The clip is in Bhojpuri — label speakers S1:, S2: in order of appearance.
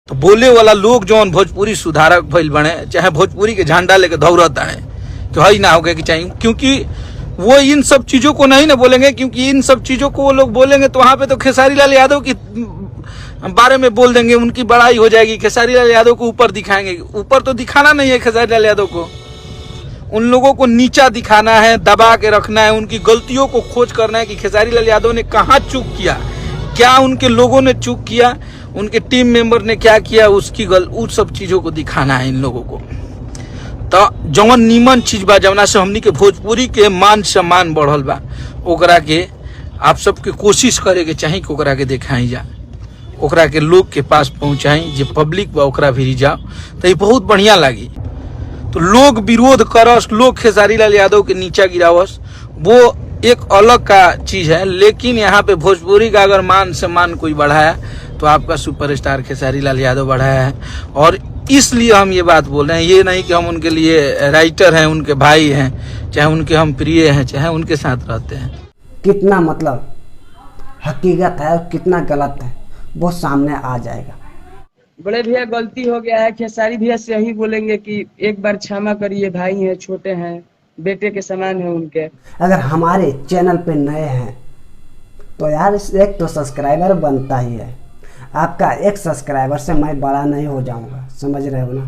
S1: तो बोले वाला लोग जौन भोजपुरी सुधारक भइल बने, चाहे भोजपुरी के झंडा लेके दौड़त आए तो हई ना होगा कि चाहिए, क्योंकि वो इन सब चीजों को नहीं ना बोलेंगे, क्योंकि इन सब चीजों को वो लोग बोलेंगे तो वहां पे तो खेसारी लाल यादव की बारे में बोल देंगे, उनकी बड़ाई हो जाएगी, खेसारी लाल यादव को ऊपर दिखाएंगे। ऊपर तो दिखाना नहीं है खेसारी लाल यादव को, उन लोगों को नीचा दिखाना है, दबा के रखना है, उनकी गलतियों को खोज करना है कि खेसारी लाल यादव ने कहाँ चूक किया, क्या उनके लोगों ने चूक किया, उनके टीम मेंबर ने क्या किया, उस सब चीजों को दिखाना है इन लोगों को। तो जौन नीमन चीज बा, जवना से हमनी के भोजपुरी के मान सम्मान बढ़ल बा, ओकरा के आप सबके कोशिश करे के चाही कि ओकरा के दिखाई जा, ओकरा के लोग के पास पहुंचाई, जो पब्लिक बा ओकरा भी जाओ तो ये बहुत बढ़िया लगी। तो लोग विरोध करस, लोग खेसारी लाल यादव के नीचा गिरावस, वो एक अलग का चीज है। लेकिन यहाँ पे भोजपुरी का अगर मान सम्मान कोई बढ़ाया तो आपका सुपरस्टार खेसारी लाल यादव बढ़ाया है। और इसलिए हम ये बात बोल रहे हैं, ये नहीं कि हम उनके लिए राइटर हैं, उनके भाई हैं, चाहे उनके हम प्रिय हैं, चाहे उनके साथ रहते हैं।
S2: कितना मतलब हकीकत है और कितना गलत है वो सामने आ जाएगा।
S3: बड़े भैया गलती हो गया है, खेसारी भैया से यही बोलेंगे कि एक बार क्षमा करिए, भाई हैं, छोटे हैं, बेटे के समान है उनके।
S2: अगर हमारे चैनल पे नए हैं तो यार एक तो सब्सक्राइबर बनता ही है, आपका एक सब्सक्राइबर से मैं बड़ा नहीं हो जाऊंगा, समझ रहे हो ना।